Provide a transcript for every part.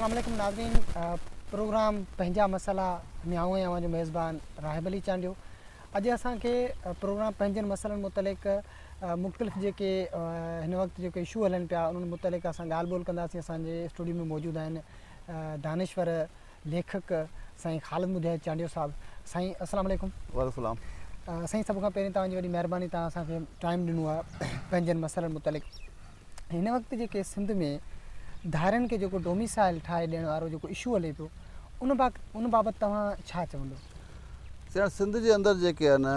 अस्सलाम वालेकुम नाज़रीन। प्रोग्राम पंहिंजा मसला में आऊं आहियां जो मेज़बान राहिब अली चांडियो। अॼु असांखे प्रोग्राम पंहिंजनि मसइलनि मुतलिक़ मुख़्तलिफ़ जेके हिन वक़्तु जेके इशू हलनि पिया उन्हनि मुतलिक़ असां ॻाल्हि ॿोल कंदासीं। असांजे स्टूडियो में मौजूदु आहिनि दानिश्वर लेखक साईं ख़ालिद मुजाहिद चांडियो साहिबु। साईं अस्सलाम वालेकुम। वालेकुम। साईं सभ खां पहिरीं तव्हांजी वॾी महिरबानी, तव्हां असांखे टाइम ॾिनो आहे पंहिंजनि मसइलनि मुतलिक़। हिन वक़्तु जेके सिंध में धारियुनि खे जेको डोमिसाइल ठाहे ॾियण वारो जेको इशू हले पियो उन बाबति तव्हां छा चवंदो? सिंध जे अंदरि जेके आहे न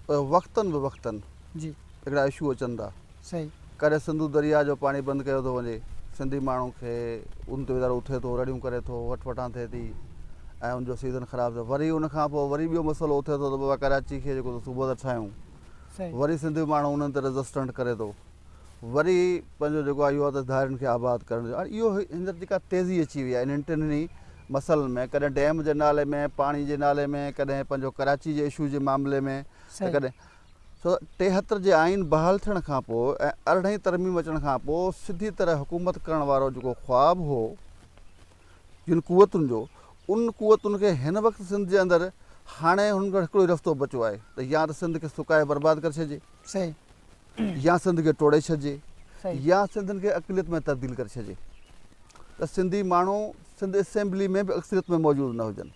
वक़्तनि बि वक़्तनि जी हिकिड़ा इशू अचनि था। सही। कॾहिं सिंधु दरिया जो पाणी बंदि कयो थो वञे, सिंधी माण्हू खे उन ते वीचारो उथे थो, रड़ियूं करे थो, वठवठां थिए थी ऐं उनजो सीज़न ख़राबु थियो। वरी उनखां पोइ वरी ॿियो मसइलो उथे थो त बाबा कराची खे जेको सूबो था ठाहियूं, वरी सिंधी माण्हू उन्हनि ते रेज़िस्टेंट करे थो, वरी पंहिंजो जेको आहे इहो आहे त धारियुनि खे आबाद करण जो। इहो हींअर जेका तेज़ी अची वई आहे इन्हनि टिनि मसइलनि में, कॾहिं डैम जे नाले में, पाणी जे नाले में, कॾहिं पंहिंजो कराची जे इशू जे मामले में, त कॾहिं छो 73 जे आइन बहाल थियण खां पोइ ऐं 18 तरमीम अचण खां पोइ सिधी तरह हुकूमत करण वारो जेको ख्वाबु हो जिन कुवतुनि जो, उन कुवतुनि खे हिन वक़्तु सिंध जे अंदरि हाणे हुन खां हिकिड़ो ई रस्तो बचियो आहे त या त सिंध खे सुकाए बर्बादु करे छॾिजे, सही, या सिंध खे टोड़े छॾिजे, या सिंधियुनि खे अक़लियत में तब्दील करे छॾिजे त सिंधी माण्हू सिंध असेंबली में बि अक्सरियत में मौजूदु न हुजनि।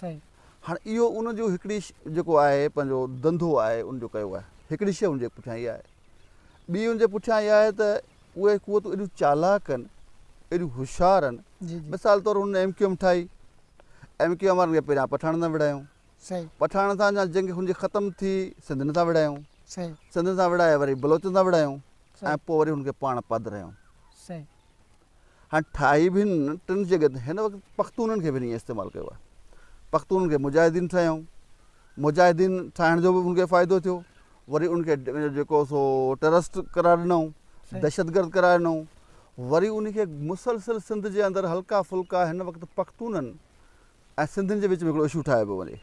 सही। हाणे इहो उनजो हिकिड़ी जेको आहे पंहिंजो धंधो आहे उनजो कयो आहे। हिकिड़ी शइ उनजे पुठियां इहा आहे। ॿी उनजे पुठियां इहा आहे त उहे कुवतूं एॾियूं चालाक आहिनि, एॾियूं होशियारु आहिनि। मिसाल तौरु हुन MQM ठाही, MQM वारनि खे पहिरियां पठाण न विढ़ायूं, पठाण सां अञा जंग हुनजी ख़तमु थी सिंधियुनि सां विढ़ायूं, सिंधियुनि सां विढ़ाए वरी बलोचनि सां विढ़ायूं ऐं पोइ वरी हुनखे पाण पादरायूं। हाणे ठाही बि टिनि जॻह ते हिन वक़्तु पख़्तूननि खे बि ईअं इस्तेमालु कयो आहे। पख़्तूननि खे मुजाहिदीन ठाहियूं, मुजाहिदीन ठाहिण जो बि उनखे फ़ाइदो थियो, वरी उनखे जेको सो टेररिस्ट करार ॾिनऊं, दहशतगर्द करार ॾिनऊं, वरी उनखे मुसलसिल सिंध जे अंदरि हल्का फुल्का हिन वक़्तु पख़्तूननि ऐं सिंधियुनि जे विच में हिकिड़ो इशू ठाहे पियो वञे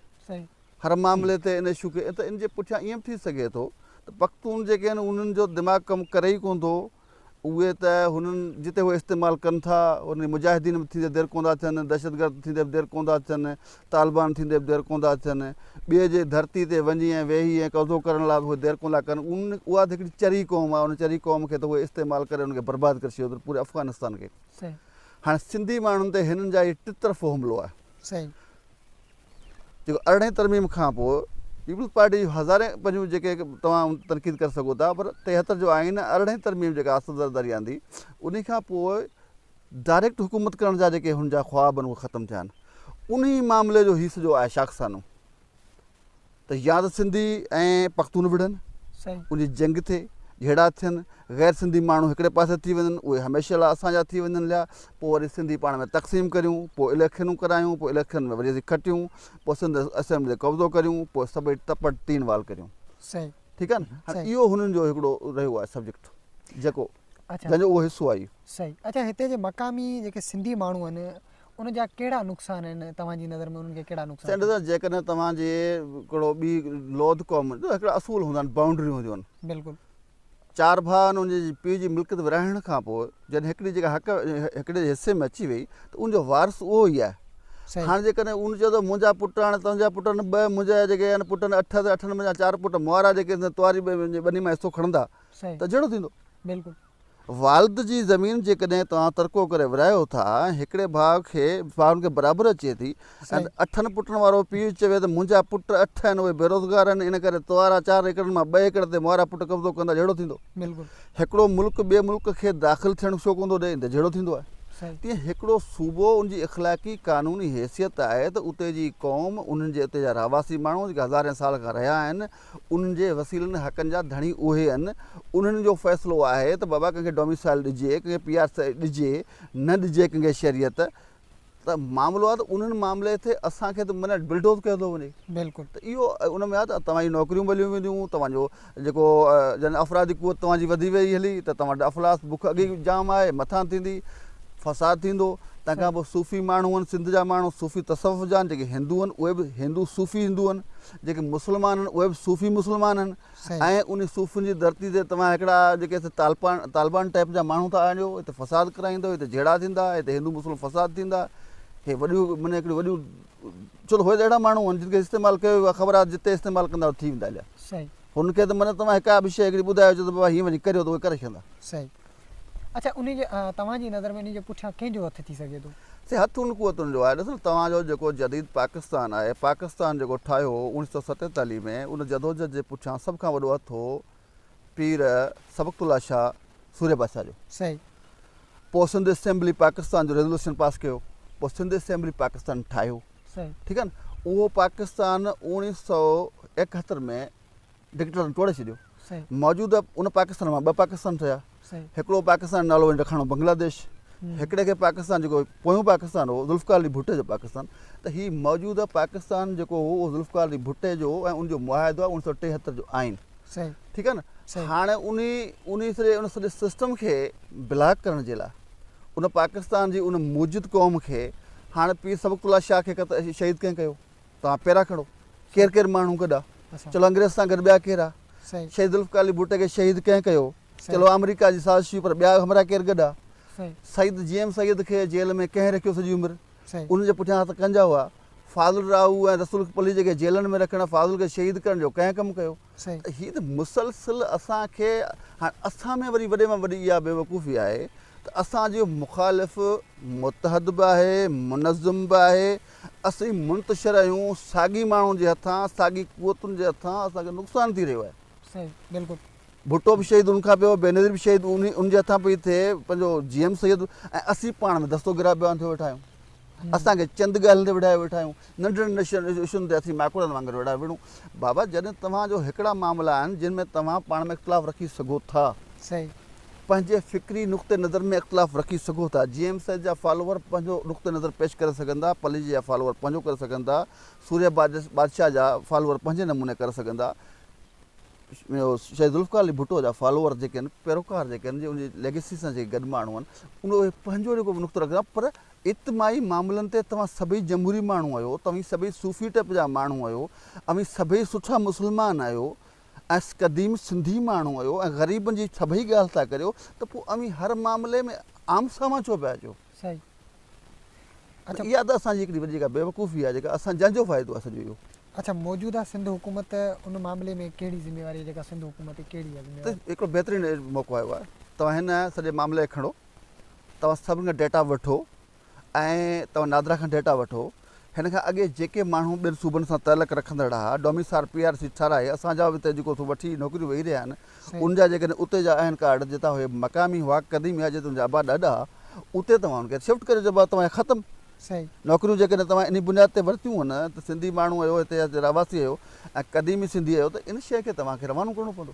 हर मामले ते। इन इशू खे त इन जे पुठियां ईअं बि थी सघे थो त पख़्तून जेके आहिनि उन्हनि जो दिमाग़ कमु करे ई कोन थो, उहे त हुननि जिते उहे इस्तेमालु कनि था उन मुजाहिदीन थींदे देरि कोन था थियनि, दहशतगर्द थींदे बि देरि कोन था थियनि, तालिबान थींदे बि देरि कोन था थियनि, ॿिए जे धरती ते वञी ऐं वेही ऐं कब्ज़ो करण लाइ उहे देरि कोन था कनि। उहा त हिकिड़ी चरी क़ौम आहे, उन चरी क़ौम खे त उहे इस्तेमालु करे उनखे बर्बादु करे छॾियो पूरे अफ़गानिस्तान खे। हाणे सिंधी माण्हुनि ते हिननि जा इहे टे तरफ़ो हमिलो आहे जेको 18 तरमीम खां पोइ पीपल्स पार्टी जूं हज़ारे पंहिंजूं जेके तव्हां तनक़ीद करे सघो था, पर 73 जो आइन 18 तरमीम जेका असदरदारी आंदी उन खां पोइ डायरेक्ट हुकूमत करण जा जेके हुनजा ख्वाब आहिनि उहे ख़तमु थिया आहिनि। उन मामले जो हिसो जो आहे शाख़सानो त या त सिंधी ऐं पख़्तून विढ़नि, उनजी जंग थिए, झेड़ा थियनि, ग़ैर सिंधी माण्हू हिकिड़े पासे थी वञनि, उहे हमेशह लाइ असांजा थी वञनि लिया, पोइ वरी सिंधी पाण में तक़सीम करियूं, पोइ इलेक्शनूं करायूं, पोइ इलेक्शन में वरी असीं खटियूं, पोइ सिंध असेंबली ते कब्ज़ो करियूं, पोइ सभई टपट तीन वाल करियूं। ठीकु आहे न। हाणे इहो हुननि जो हिकिड़ो रहियो आहे सब्जेक्ट जेको जंहिंजो उहो हिसो आहे। सही। अच्छा, हिते जे मक़ामी जेके सिंधी माण्हू आहिनि उनजा कहिड़ा नुक़सान आहिनि तव्हांजी नज़र में? उन्हनि खे कहिड़ा नुक़सान? जेकॾहिं तव्हांजे हिकिड़ो ॿी लोध क़ौम हिकिड़ा असूल हूंदा आहिनि, बाउंड्रियूं हूंदियूं आहिनि। बिल्कुलु। 4 भाउ आहिनि, उनजे पीउ जी मिल्कियत विराइण खां पोइ जॾहिं हिकिड़ी जेका हक़ हिकिड़े हिसे में अची वई त उनजो वारिस उहो ई आहे। हाणे जेकॾहिं उन चयो त मुंहिंजा पुट हाणे तुंहिंजा पुट न 2, मुंहिंजा जेके आहिनि पुट न 8 त 8 में 4 पुट मुआरा जेके तुआरी ॿनी मां हिसो खणंदा त जहिड़ो थींदो। बिल्कुलु। वालिद जी ज़मीन जेकॾहिं तव्हां तरको करे विरायो था, हिकिड़े भाउ खे बराबरि अचे थी ऐं 8 पुटनि वारो पीउ चवे त मुंहिंजा पुट 8 आहिनि, उहे बेरोज़गार आहिनि, इन करे तुआरा 4 एकड़नि मां 2 एकड़ ते मुआरा पुट कब्ज़ो कंदा, जहिड़ो थींदो। बिल्कुलु। हिकिड़ो मुल्क ॿिए मुल्क खे दाख़िल थियणु छो कोन थो ॾे, त जहिड़ो थींदो आहे। तीअं हिकिड़ो सूबो उनजी इख़लाक़ी क़ानूनी हैसियत आहे त उते जी क़ौम, उन्हनि जे उते जा रहवासी माण्हू जेके हज़ारे साल खां रहिया आहिनि, उन्हनि जे वसीलनि हक़नि जा धणी उहे आहिनि। उन्हनि जो फ़ैसिलो आहे त बाबा कंहिंखे डोमिसाइल ॾिजे, कंहिंखे PR ॾिजे, न ॾिजे कंहिंखे शरीयत, त मामिलो आहे त उन्हनि मामले ते असांखे त माना बिल्डोज़ कयो थो वञे। बिल्कुलु। त इहो उन में आहे त तव्हांजी नौकरियूं मिलियूं वेंदियूं, तव्हांजो जेको जन अफ़रादी क़ुवत तव्हांजी वधी वई हली त तव्हां अफ़लास बुख अॻे जाम आहे, मथां थींदी, फ़साद थींदो, तंहिंखां पोइ सूफ़ी माण्हू आहिनि, सिंध जा माण्हू सूफ़ी तसव्वुफ़ जा आहिनि, जेके हिंदू आहिनि उहे बि हिंदू सूफ़ी हिंदू आहिनि, जेके मुस्लमान आहिनि उहे बि सूफ़ी मुस्लमान आहिनि। सही। ऐं उन सूफ़ियुनि जी धरती ते तव्हां हिकिड़ा जेके हिते तालिबान टाइप जा माण्हू था आणियो, हिते फ़साद कराईंदो, हिते जहिड़ा थींदा, हिते हिंदू मुस्लिम फ़साद थींदा। हे वॾियूं माना हिकिड़ियूं वॾियूं, छो त उहे अहिड़ा माण्हू आहिनि जिन खे इस्तेमालु कयो आहे, ख़बर आहे जिते इस्तेमालु कंदा थी वेंदा हलिया। सही। हुनखे त माना तव्हां हिकु बि शइ हिकिड़ी ॿुधायो त बाबा हीअं वञी करियो त उहे करे छॾंदा। सही। अच्छा, उन जे तव्हांजी नज़र में इन जे पुठियां कंहिंजो हथु थी सघे थो? हथु उन कुवतुनि जो आहे। ॾिसो तव्हांजो जेको जदीद पाकिस्तान आहे, पाकिस्तान जेको ठाहियो 1947 में, उन जदोजहद जे पुठियां सभ खां वॾो हथु हो पीर सबक़तुल्ला शाह सूर्य बादशाह जो। सही। पोइ सिंध असेंबली पाकिस्तान जो रेज़ोल्यूशन पास कयो, पोइ सिंध असेंबली पाकिस्तान ठाहियो। सही। ठीकु आहे न। उहो पाकिस्तान 1971 में डिक्टेटर तोड़े छॾियो। सही। मौजूदा उन पाकिस्तान मां ॿ पाकिस्तान ठहिया। सही। हिकिड़ो पाकिस्तान नालो वञी रखणो बांग्लादेश, हिकिड़े खे पाकिस्तान जेको पोयों पाकिस्तान हो ज़ुल्फ़िकार अली भुट्टे जो पाकिस्तान। त हीअ मौजूदा पाकिस्तान जेको हो उहो ज़ुल्फ़िकार अली भुट्टे जो ऐं उनजो मुआहिदो आहे 1973 जो आइन। सही। ठीकु आहे न। हाणे उन सॼे सिस्टम खे ब्लॉक करण जे लाइ उन पाकिस्तान जी उन मूजिद क़ौम खे हाणे पीर सबक़तुल्ला शाह खे शहीद कंहिं कयो? तव्हां पहिरां खणो, केरु केरु माण्हू गॾा? चलो अंग्रेज़ सां गॾु ॿिया केरु आहे? शहीद ज़ुल्फ़िकार अली भुट्टे खे शहीद कंहिं कयो? चलो अमेरिका जी साज़िश, पर ॿिया हमरा केरु गॾा? सईद जीएम सईद खे जेल में कंहिं रखियो सॼी उमिरि? उनजे पुठियां हथ कंहिंजा हुआ? फाज़िल राऊ ऐं रसूल पली जेके जेलनि में रखण, फाज़िल खे शहीद करण जो कंहिं कमु कयो? हीअ त मुसलसिल असांखे हाणे असां में वरी वॾे में वॾी इहा बेवकूफ़ी आहे त असांजो मुख़ालिफ़ मुतहद बि आहे, मुनज़्ज़म बि आहे। असीं मुंतशिर आहियूं साॻी माण्हुनि जे हथां, साॻी क़ुवतुनि जे हथां, असांखे नुक़सानु थी रहियो आहे। सही। बिल्कुलु। भुट्टो बि शहीद उनखां पियो, बेनज़ीर बि शहीद उनजे हथां पई थिए, पंहिंजो जीएम सैयद, ऐं असीं पाण में दस्तो गिरा बयान थियो वेठा आहियूं। असांखे चंद ॻाल्हि ते विढ़ाए वेठा आहियूं, नंढड़नि इशुनि ते असीं माकुड़नि वांगुरु विढ़ाए विढ़ूं। बाबा जॾहिं तव्हांजो हिकिड़ा मामला आहिनि जिन में तव्हां पाण में इख़्तिलाफ़ रखी सघो था, सही, पंहिंजे फ़िक्री नुक़्ते नज़र में इख़्तिलाफ़ रखी सघो था। जीएम सैयद जा फॉलोवर पंहिंजो नुक़्ते नज़र पेश करे सघंदा, पली जा फॉलोवर पंहिंजो करे सघंदा, सूर्य बादशाह जा फॉलोवर पंहिंजे नमूने करे सघंदा, शहीद ज़ुल्फ़िकार अली भुट्टो जा फॉलोवर जेके आहिनि, पैरोकार जेके आहिनि, उनजी लेगेसी सां जेके गॾु माण्हू आहिनि, उन पंहिंजो जेको नुक़्तो रखंदा। पर इज्तिमाही मामलनि ते तव्हां सभई जमहूरी माण्हू आहियो, तव्हां सभई सूफ़ी टाइप जा माण्हू आहियो, अमी सभई सुठा मुस्लमान आहियो, ऐं क़दीम सिंधी माण्हू आहियो, ऐं ग़रीबनि जी सभई ॻाल्हि था करियो, त पोइ अमी हर मामले में आम सां छो पिया अचो? सही। अच्छा, इहा त असांजी हिकिड़ी वॾी जेका बेवकूफ़ी आहे, जेका असां जंहिंजो फ़ाइदो आहे सॼो इहो। अच्छा, मौजूदा सिंध हुकूमत उन मामले में कहिड़ी ज़िम्मेवारी, जेका सिंध हुकूमत कहिड़ी आहे? त हिकिड़ो बहितरीनु मौक़ो आयो आहे। तव्हां हिन सॼे मामले खे खणो, तव्हां सभिनि खां डेटा वठो, ऐं तव्हां नादरा खां डेटा वठो। हिन खां अॻे जेके माण्हू ॿियनि सूबनि सां तलक रखंदड़ हुआ, डोमिसाइल PRC ठाराए, असांजा बि हिते जेको वठी नौकरियूं वेही रहिया आहिनि, उनजा जेकॾहिं उते जा आहिनि कार्ड, जितां उहे मक़ामी हुआ, क़दीमी हुआ, जिते उनजा आबाद ॾाढा, उते तव्हां उनखे शिफ्ट करे चइबो आहे, तव्हां ख़तमु। सही। नौकरियूं जेकॾहिं तव्हां इन बुनियाद ते वरितियूं आहिनि, त सिंधी माण्हू आहियो, हिते रवासी आहियो, ऐं क़दीमी सिंधी आहियो, त इन शइ खे तव्हांखे रवानो करिणो पवंदो।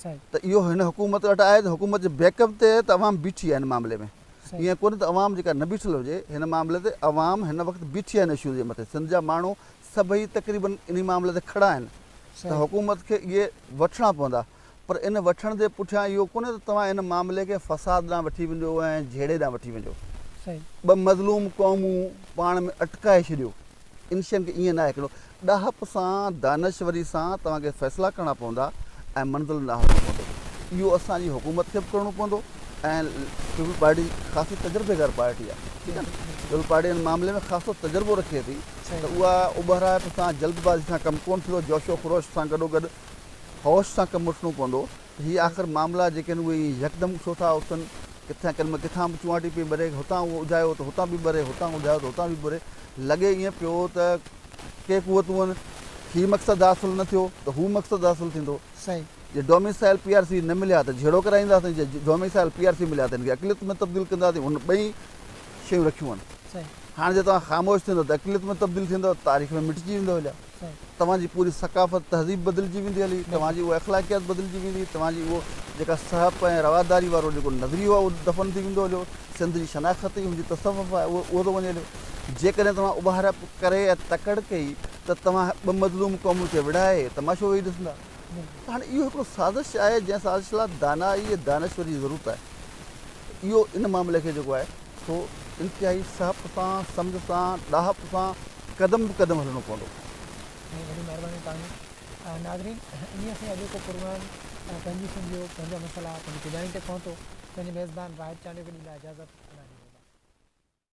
सही। त इहो हिन हुकूमत वटि आहे, त हुकूमत जे बैकअप ते त अवाम बीठी आहे हिन मामले में। ईअं कोन्हे त अवाम जेका न बीठल हुजे हिन मामले ते, अवाम हिन वक़्तु बीठी आहे हिन इशू जे मथे। सिंध जा माण्हू सभई तक़रीबन इन मामले ते खड़ा आहिनि, त हुकूमत खे इहे वठणा पवंदा। पर इन वठण जे पुठियां इहो कोन्हे त तव्हां इन मामले खे फ़साद ॾांहुं वठी वञो ऐं जहिड़े ॾांहुं वठी वञो। ॿ मज़लूम क़ौमूं पाण में अटकाए छॾियो, इन शयुनि खे ईअं न आहे। हिकिड़ो ॾाहप सां, दानश्वरी सां तव्हांखे फ़ैसिला करणा पवंदा ऐं मंज़िल न हणणो पवंदो। इहो असांजी हुकूमत खे बि करिणो पवंदो, ऐं पीपल पार्टी ख़ासि तजुर्बेगार पार्टी आहे, ठीकु आहे न। पीपल पार्टी हिन मामले में ख़ासि तजुर्बो रखे थी, त उहा उभराइप सां, जल्दबाज़ी सां कमु कोन्ह थींदो, जोशो ख़रोश सां गॾोगॾु होश सां कमु वठिणो पवंदो। हीअ आख़िर मामला जेके आहिनि उहे यकदमि छो था उथनि, किथां बि चुआटी पई ॿरे, हुतां उहो उजायो त हुतां बि ॿरे, हुतां उजायो त हुतां बि ॿरे। लॻे ईअं पियो त के क़ुवतूं आहिनि, हीउ मक़सदु हासिलु न थियो त हू मक़सदु हासिलु थींदो। सही। जे डोमिसाइल PRC न मिलिया त जहिड़ो कराईंदासीं, जे डोमिसाइल PRC मिलिया त हिनखे अक़लियत में तब्दील कंदासीं। हुन ॿई शयूं रखियूं आहिनि। हाणे जे तव्हां ख़ामोश थींदो त अक़लियत में तब्दील थींदो, तारीख़ में मिटिजी वेंदो हलिया। तव्हांजी पूरी सक़ाफ़त तहज़ीब बदिलजी वेंदी हली, तव्हांजी उहा अख़लाक़ियात बदिलजी वेंदी, तव्हांजी उहो जेका सहप ऐं रवादारी वारो जेको नज़रियो आहे उहो दफ़न थी वेंदो हलियो। सिंध जी शनाख़त ई हुनजी तसव्वुफ़ आहे, उहो थो वञे हलियो। जेकॾहिं तव्हां उभार करे ऐं तकड़ कई त तव्हां ॿ मज़लूम क़ौमुनि खे विढ़ाए तमाशो वेही ॾिसंदा। हाणे इहो हिकिड़ो साज़िश आहे, जंहिं साज़िश लाइ दानाई ऐं दानश्वरी जी ज़रूरत आहे। इहो इन मामले खे जेको आहे सो इंतिहाई सहप सां सम्झ सां ॾाहप सां क़दम बि क़दम हलणो पवंदो। ऐं वॾी महिरबानी तव्हांजी। नाज़रीन, ईअं असीं अॼु को प्रोग्राम पंहिंजी सिंधियो पंहिंजा मसला पंहिंजी गुजारी ते पहुतो। पंहिंजे मेज़बान राहिब चांडियो खे ॾींदा इजाज़त।